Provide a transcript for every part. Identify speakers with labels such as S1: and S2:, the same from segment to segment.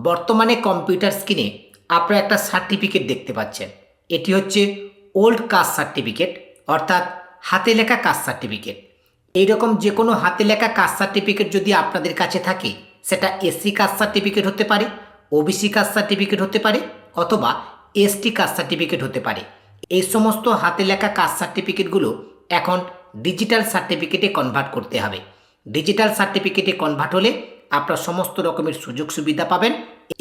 S1: বর্তমানে কম্পিউটার স্ক্রিনে আপনারা একটা সার্টিফিকেট দেখতে পাচ্ছেন। এটি হচ্ছে ওল্ড কাস্ট সার্টিফিকেট, অর্থাৎ হাতে লেখা কাস্ট সার্টিফিকেট। এইরকম যে কোনো হাতে লেখা কাস্ট সার্টিফিকেট যদি আপনাদের কাছে থাকে, সেটা এসসি কাস্ট সার্টিফিকেট হতে পারে, ওবিসি কাস্ট সার্টিফিকেট হতে পারে, অথবা এসটি কাস্ট সার্টিফিকেট হতে পারে। এই সমস্ত হাতে লেখা কাস্ট সার্টিফিকেটগুলো এখন ডিজিটাল সার্টিফিকেটে কনভার্ট করতে হবে। ডিজিটাল সার্টিফিকেটে কনভার্ট হলে আপনারা সমস্ত রকমের সুযোগ সুবিধা পাবেন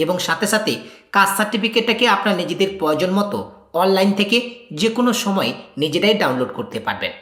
S1: এবং সাথে সাথে কাস্ট সার্টিফিকেটটাকে আপনার নিজেদের প্রয়োজন মতো অনলাইন থেকে যে কোনো সময় নিজেরাই ডাউনলোড করতে পারবেন।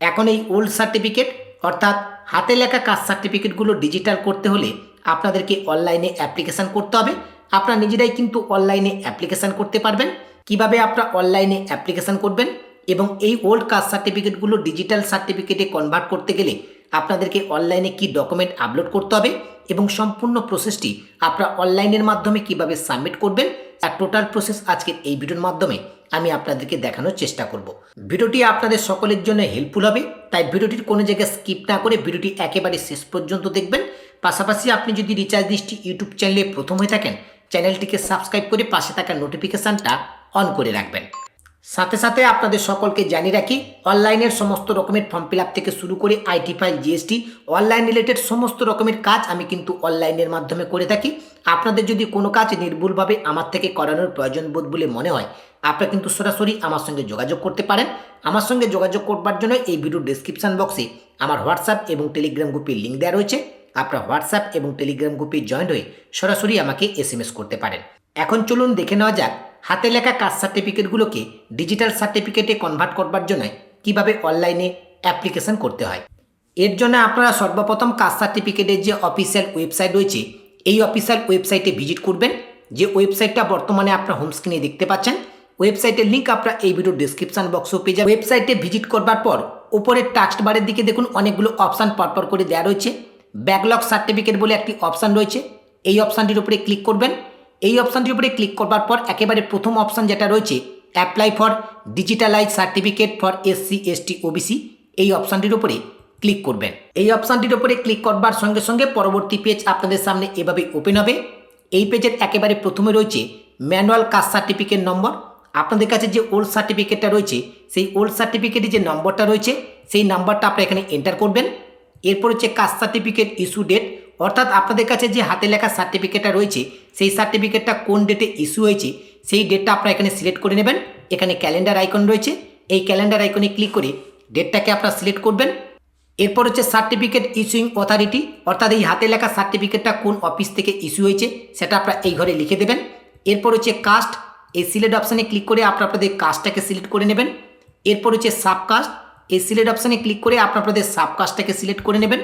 S1: এখন এই ওল্ড সার্টিফিকেট অর্থাৎ হাতে লেখা কাস্ট সার্টিফিকেটগুলো ডিজিটাল করতে হলে আপনাদেরকে অনলাইনে অ্যাপ্লিকেশান করতে হবে। আপনারা নিজেরাই কিন্তু অনলাইনে অ্যাপ্লিকেশান করতে পারবেন। কিভাবে আপনারা অনলাইনে অ্যাপ্লিকেশান করবেন এবং এই ওল্ড কাস্ট সার্টিফিকেটগুলো ডিজিটাল সার্টিফিকেটে কনভার্ট করতে গেলে আপনাদেরকে অনলাইনে কি ডকুমেন্ট আপলোড করতে হবে এবং সম্পূর্ণ প্রসেসটি আপনারা অনলাইনের মাধ্যমে কিভাবে সাবমিট করবেন, তার টোটাল প্রসেস আজকের এই ভিডিওর মাধ্যমে আমি আপনাদেরকে দেখানোর চেষ্টা করব। ভিডিওটি আপনাদের সকলের জন্য হেল্পফুল হবে, তাই ভিডিওটির কোনো জায়গায় স্কিপ না করে ভিডিওটি একেবারে শেষ পর্যন্ত দেখবেন। পাশাপাশি আপনি যদি রিচার্জ দৃষ্টি ইউটিউব চ্যানেলে প্রথম হয়ে থাকেন, চ্যানেলটিকে সাবস্ক্রাইব করে পাশে থাকা নোটিফিকেশানটা অন করে রাখবেন। সাথে সাথে আপনাদের সকলকে জানিয়ে রাখি, অনলাইনের সমস্ত রকমের ফর্ম ফিল আপ থেকে শুরু করে IT file, GST, online related সমস্ত রকমের কাজ আমি কিন্তু অনলাইনের মাধ্যমে করে থাকি। আপনাদের যদি কোনো কাজ নির্ভুলভাবে আমার থেকে করানোর প্রয়োজন বোধ বলে মনে হয়, আপনারা কিন্তু সরাসরি আমার সঙ্গে যোগাযোগ করতে পারেন। আমার সঙ্গে যোগাযোগ করবার জন্য এই ভিডিওর ডেসক্রিপশন বক্সে আমার হোয়াটসঅ্যাপ এবং টেলিগ্রাম গ্রুপের লিঙ্ক দেওয়া রয়েছে। আপনার হোয়াটসঅ্যাপ এবং টেলিগ্রাম গ্রুপে জয়েন হয়ে সরাসরি আমাকে এসএমএস করতে পারেন। এখন চলুন দেখে নেওয়া যাক হাতে লেখা কাস্ট সার্টিফিকেটগুলোকে ডিজিটাল সার্টিফিকেটে কনভার্ট করবার জন্য কিভাবে অনলাইনে অ্যাপ্লিকেশন করতে হয়। এর জন্য আপনারা সর্বপ্রথম কাস্ট সার্টিফিকেটের যে অফিসিয়াল ওয়েবসাইট রয়েছে, এই অফিসিয়াল ওয়েবসাইটে ভিজিট করবেন। যে ওয়েবসাইটটা বর্তমানে আপনার হোম স্ক্রিনে দেখতে পাচ্ছেন, ওয়েবসাইটের লিঙ্ক আপনারা এই ভিডিওর ডেসক্রিপশন বক্সেও পেয়ে যাবেন। ওয়েবসাইটে ভিজিট করবার পর উপরের টাস্ক বারের দিকে দেখুন অনেকগুলো অপশান পরপর করে দেওয়া রয়েছে। ব্যাকলগ সার্টিফিকেট বলে একটি অপশান রয়েছে, এই অপশানটির উপরে ক্লিক করবেন। এই অপশানটির উপরে ক্লিক করবার পর একেবারে প্রথম অপশান যেটা রয়েছে apply for digitalize certificate for SC, ST, OBC, এই অপশানটির উপরে ক্লিক করবেন। এই অপশানটির উপরে ক্লিক করবার সঙ্গে সঙ্গে পরবর্তী পেজ আপনাদের সামনে এভাবে ওপেন হবে। এই পেজের একেবারে প্রথমে রয়েছে ম্যানুয়াল কাস্ট সার্টিফিকেট নম্বর। আপনাদের কাছে যে ওল্ড সার্টিফিকেটটা রয়েছে, সেই ওল্ড সার্টিফিকেটের যে নম্বরটা রয়েছে, সেই নাম্বারটা আপনারা এখানে এন্টার করবেন। এরপর হচ্ছে কাস্ট সার্টিফিকেট ইস্যু ডেট, অর্থাৎ আপনাদের কাছে যে হাতে লেখা সার্টিফিকেটটা রয়েছে, সেই সার্টিফিকেটটা কোন ডেটে ইস্যু হয়েছে সেই ডেটটা আপনারা এখানে সিলেক্ট করে নেবেন। এখানে ক্যালেন্ডার আইকন রয়েছে, এই ক্যালেন্ডার আইকনে ক্লিক করে ডেটটাকে আপনারা সিলেক্ট করবেন। এরপর হচ্ছে সার্টিফিকেট ইস্যুইং অথরিটি, অর্থাৎ এই হাতে লেখা সার্টিফিকেটটা কোন অফিস থেকে ইস্যু হয়েছে সেটা আপনারা এই ঘরে লিখে দেবেন। এরপর হচ্ছে কাস্ট, এই সিলেক্ট অপশানে ক্লিক করে আপনাদের কাস্টটাকে সিলেক্ট করে নেবেন। এরপর হচ্ছে সাবকাস্ট, এই সিলেক্ট অপশানে ক্লিক করে আপনাদের সাবকাস্টটাকে সিলেক্ট করে নেবেন।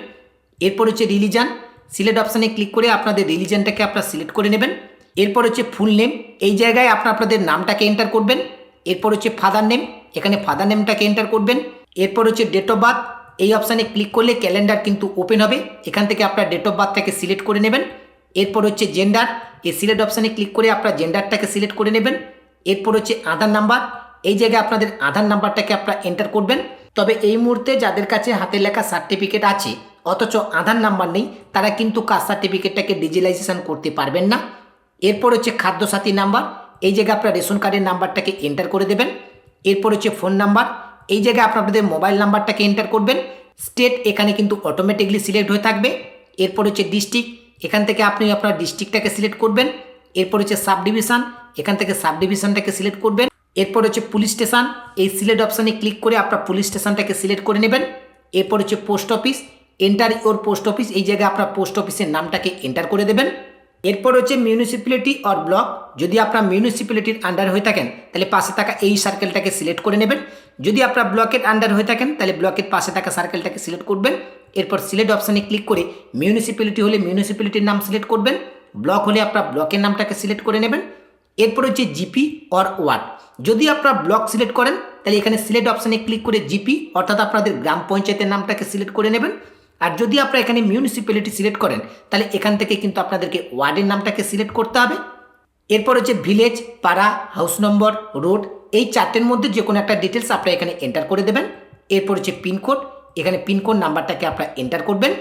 S1: এরপর হচ্ছে রিলিজন, সিলেক্ট অপশানে ক্লিক করে আপনাদের রিলিজনটাকে আপনারা সিলেক্ট করে নেবেন। এরপর হচ্ছে ফুল নেম, এই জায়গায় আপনাদের নামটাকে এন্টার করবেন। এরপর হচ্ছে ফাদার নেম, এখানে ফাদার নেমটাকে এন্টার করবেন। এরপর হচ্ছে ডেট অফ বার্থ, এই অপশানে ক্লিক করলে ক্যালেন্ডার কিন্তু ওপেন হবে, এখান থেকে আপনার ডেট অফ বার্থটাকে সিলেক্ট করে নেবেন। এরপর হচ্ছে জেন্ডার, এই সিলেক্ট অপশানে ক্লিক করে আপনার জেন্ডারটাকে সিলেক্ট করে নেবেন। এরপর হচ্ছে আধার নাম্বার, এই জায়গায় আপনাদের আধার নাম্বারটাকে আপনারা এন্টার করবেন। তবে এই মুহূর্তে যাদের কাছে হাতে লেখা সার্টিফিকেট আছে অথচ আধার নাম্বার নেই, তারা কিন্তু কাস্ট সার্টিফিকেটটাকে ডিজিটালাইজেশন করতে পারবেন না। এরপর হচ্ছে খাদ্যসাথী নাম্বার, এই জায়গায় আপনার রেশন কার্ডের নাম্বারটাকে এন্টার করে দেবেন। এরপর হচ্ছে ফোন নাম্বার, এই জায়গায় আপনাদের মোবাইল নাম্বারটাকে এন্টার করবেন। স্টেট এখানে কিন্তু অটোমেটিকলি সিলেক্ট হয়ে থাকবে। এরপর হচ্ছে ডিস্ট্রিক্ট, এখান থেকে আপনি আপনার ডিস্ট্রিক্টটাকে সিলেক্ট করবেন। এরপর হচ্ছে সাব ডিভিশন, এখান থেকে সাব ডিভিশনটাকে সিলেক্ট করবেন। এরপর হচ্ছে পুলিশ স্টেশন, এই সিলেক্ট অপশানে ক্লিক করে আপনার পুলিশ স্টেশনটাকে সিলেক্ট করে নেবেন। এরপর হচ্ছে post office, enter your post office, এই জায়গায় আপনার পোস্ট অফিসের নামটাকে এন্টার করে দেবেন। এরপর হচ্ছে মিউনিসিপ্যালিটি অর ব্লক, যদি আপনার মিউনিসিপ্যালিটির আন্ডার হয়ে থাকেন তাহলে পাশে থাকা এই সার্কেলটাকে সিলেক্ট করে নেবেন। যদি আপনার ব্লকের আন্ডার হয়ে থাকেন তাহলে ব্লকের পাশে থাকা সার্কেলটাকে সিলেক্ট করবেন। এরপর সিলেক্ট অপশানে ক্লিক করে মিউনিসিপ্যালিটি হলে মিউনিসিপ্যালিটির নাম সিলেক্ট করবেন, ব্লক হলে আপনার ব্লকের নামটাকে সিলেক্ট করে নেবেন। এরপর হচ্ছে জিপি অর ওয়ার্ড, যদি আপনার ব্লক সিলেক্ট করেন তাহলে এখানে সিলেক্ট অপশানে ক্লিক করে জিপি অর্থাৎ আপনাদের গ্রাম পঞ্চায়েতের নামটাকে সিলেক্ট করে নেবেন। আর যদি আপনারা এখানে মিউনিসিপ্যালিটি সিলেক্ট করেন তাহলে এখান থেকে কিন্তু আপনাদেরকে ওয়ার্ডের নামটাকে সিলেক্ট করতে হবে। এরপর হচ্ছে ভিলেজ, পাড়া, হাউস নম্বর, রোড, এই চারটের মধ্যে যে কোনো একটা ডিটেলস আপনারা এখানে এন্টার করে দেবেন। এরপর হচ্ছে পিনকোড, এখানে পিনকোড নাম্বারটাকে আপনারা এন্টার করবেন।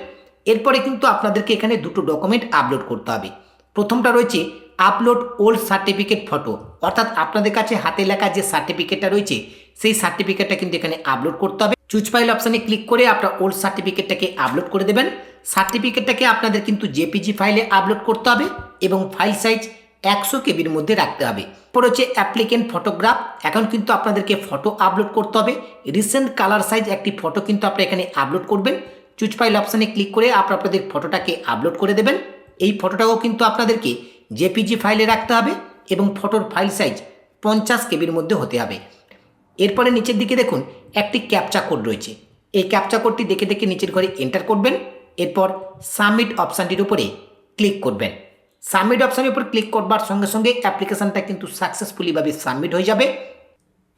S1: এরপরে কিন্তু আপনাদেরকে এখানে দুটো ডকুমেন্ট আপলোড করতে হবে। প্রথমটা রয়েছে আপলোড ওল্ড সার্টিফিকেট ফটো, অর্থাৎ আপনাদের কাছে হাতে লেখা যে সার্টিফিকেটটা রয়েছে সেই সার্টিফিকেটটা কিন্তু এখানে আপলোড করতে হবে। চুজ ফাইল অপশানে ক্লিক করে আপনার ওল্ড সার্টিফিকেটটাকে আপলোড করে দেবেন। সার্টিফিকেটটাকে আপনাদের কিন্তু জেপিজি ফাইলে আপলোড করতে হবে এবং ফাইল সাইজ 100 কেবির মধ্যে রাখতে হবে। এরপর হচ্ছে অ্যাপ্লিকেন্ট ফটোগ্রাফ, এখন কিন্তু আপনাদেরকে ফটো আপলোড করতে হবে। রিসেন্ট কালার সাইজ একটি ফটো কিন্তু আপনারা এখানে আপলোড করবেন। চুজ ফাইল অপশানে ক্লিক করে আপনাদের ফটোটাকে আপলোড করে দেবেন। এই ফটোটাও কিন্তু আপনাদেরকে জেপিজি ফাইলে রাখতে হবে এবং ফটোর ফাইল সাইজ 50 কেবির মধ্যে হতে হবে। এরপরে নিচের দিকে দেখুন একটি ক্যাপচা কোড রয়েছে। এই ক্যাপচা কোডটি দেখে দেখে নিচের ঘরে এন্টার করবেন। এরপর সাবমিট অপশানটির উপরে ক্লিক করবেন। সাবমিট অপশানের উপর ক্লিক করবার সঙ্গে সঙ্গে অ্যাপ্লিকেশানটা কিন্তু সাকসেসফুলিভাবে সাবমিট হয়ে যাবে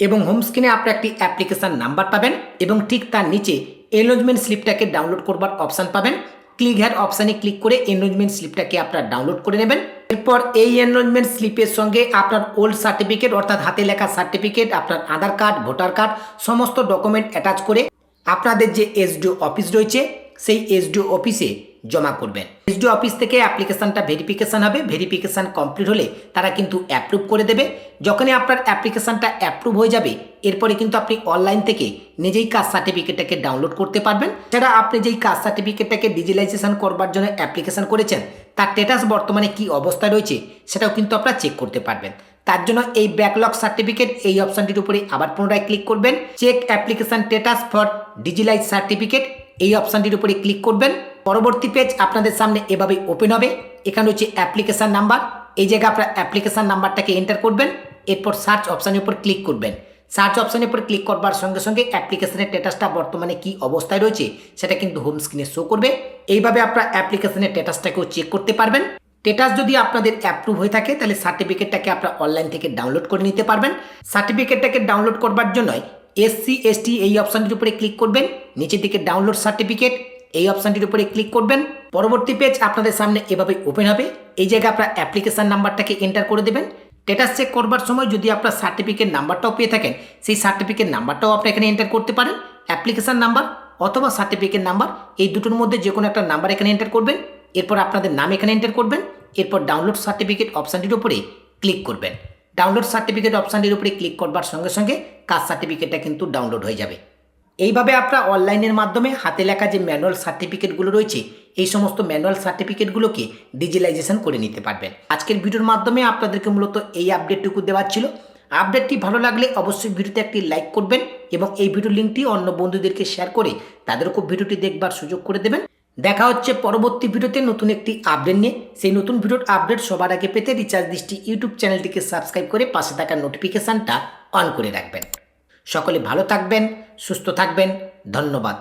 S1: এবং হোম স্ক্রিনে আপনার একটি অ্যাপ্লিকেশান নাম্বার পাবেন এবং ঠিক তার নিচে এনরোলমেন্ট স্লিপটাকে ডাউনলোড করবার অপশান পাবেন। ক্লিক হেয়ার অপশানে ক্লিক করে এনরোলমেন্ট স্লিপটাকে আপনারা ডাউনলোড করে নেবেন। এরপর এই এনরোলমেন্ট স্লিপের সঙ্গে আপনার ওল্ড সার্টিফিকেট অর্থাৎ হাতে লেখা সার্টিফিকেট, আপনার আধার কার্ড, ভোটার কার্ড সমস্ত ডকুমেন্ট অ্যাটাচ করে আপনাদের যে এসডিও অফিস রয়েছে সেই এসডিও অফিসে জমা করবেন। এসডিও অফিস থেকে অ্যাপ্লিকেশানটা ভেরিফিকেশান হবে। ভেরিফিকেশান কমপ্লিট হলে তারা কিন্তু অ্যাপ্রুভ করে দেবে। যখনই আপনার অ্যাপ্লিকেশানটা অ্যাপ্রুভ হয়ে যাবে এরপরে কিন্তু আপনি অনলাইন থেকে নিজেই কাস্ট সার্টিফিকেটটাকে ডাউনলোড করতে পারবেন। সেটা আপনি যেই কাস্ট সার্টিফিকেটটাকে ডিজিটালাইজেশন করবার জন্য অ্যাপ্লিকেশান করেছেন তার স্ট্যাটাস বর্তমানে কি অবস্থায় রয়েছে সেটাও কিন্তু আপনারা চেক করতে পারবেন। তার জন্য এই ব্যাকলগ সার্টিফিকেট এই অপশানটির উপরে আবার পুনরায় ক্লিক করবেন। Check application status for digitalize certificate এই অপশানটির উপরে ক্লিক করবেন। পরবর্তী পেজ আপনাদের সামনে এভাবেই ওপেন হবে। এখানে হচ্ছে অ্যাপ্লিকেশান নাম্বার, এই জায়গায় আপনার অ্যাপ্লিকেশান নাম্বারটাকে এন্টার করবেন। এরপর সার্চ অপশানের উপর ক্লিক করবেন। সার্চ অপশানের উপর ক্লিক করবার সঙ্গে সঙ্গে অ্যাপ্লিকেশানের স্ট্যাটাসটা বর্তমানে কি অবস্থায় রয়েছে সেটা কিন্তু হোম স্ক্রিনে শো করবে। এইভাবে আপনার অ্যাপ্লিকেশানের স্ট্যাটাসটাকেও চেক করতে পারবেন। স্ট্যাটাস যদি আপনাদের অ্যাপ্রুভ হয়ে থাকে তাহলে সার্টিফিকেটটাকে আপনারা অনলাইন থেকে ডাউনলোড করে নিতে পারবেন। সার্টিফিকেটটাকে ডাউনলোড করবার জন্য এসসি এসটি এই অপশানটির উপরে ক্লিক করবেন। নিচের দিকে ডাউনলোড সার্টিফিকেট এই অপশানটির উপরে ক্লিক করবেন। পরবর্তী পেজ আপনাদের সামনে এভাবে ওপেন হবে। এই জায়গায় আপনার অ্যাপ্লিকেশান নাম্বারটাকে এন্টার করে দেবেন। স্ট্যাটাস চেক করবার সময় যদি আপনার সার্টিফিকেট নাম্বারটাও পেয়ে থাকেন সেই সার্টিফিকেট নাম্বারটাও আপনি এখানে এন্টার করতে পারেন। অ্যাপ্লিকেশান নাম্বার অথবা সার্টিফিকেট নাম্বার এই দুটোর মধ্যে যে কোনো একটা নাম্বার এখানে এন্টার করবেন। এরপর আপনাদের নাম এখানে এন্টার করবেন। এরপর ডাউনলোড সার্টিফিকেট অপশানটির উপরে ক্লিক করবেন। ডাউনলোড সার্টিফিকেট অপশানটির উপরে ক্লিক করবার সঙ্গে সঙ্গে কাস্ট সার্টিফিকেটটা কিন্তু ডাউনলোড হয়ে যাবে। এইভাবে আপনারা অনলাইনের মাধ্যমে হাতে লেখা যে ম্যানুয়াল সার্টিফিকেটগুলো রয়েছে এই সমস্ত ম্যানুয়াল সার্টিফিকেটগুলোকে ডিজিটালাইজেশন করে নিতে পারবেন। আজকের ভিডিওর মাধ্যমে আপনাদেরকে মূলত এই আপডেটটুকু দেওয়ার ছিল। আপডেটটি ভালো লাগলে অবশ্যই ভিডিওতে একটি লাইক করবেন এবং এই ভিডিওর লিঙ্কটি অন্য বন্ধুদেরকে শেয়ার করে তাদেরকেও ভিডিওটি দেখবার সুযোগ করে দেবেন। দেখা হচ্ছে পরবর্তী ভিডিওতে নতুন একটি আপডেট নিয়ে। সেই নতুন ভিডিওর আপডেট সবার আগে পেতে রিচার্জ দৃষ্টি ইউটিউব চ্যানেলটিকে সাবস্ক্রাইব করে পাশে থাকা নোটিফিকেশানটা অন করে রাখবেন। সকলে ভালো থাকবেন, সুস্থ থাকবেন। ধন্যবাদ।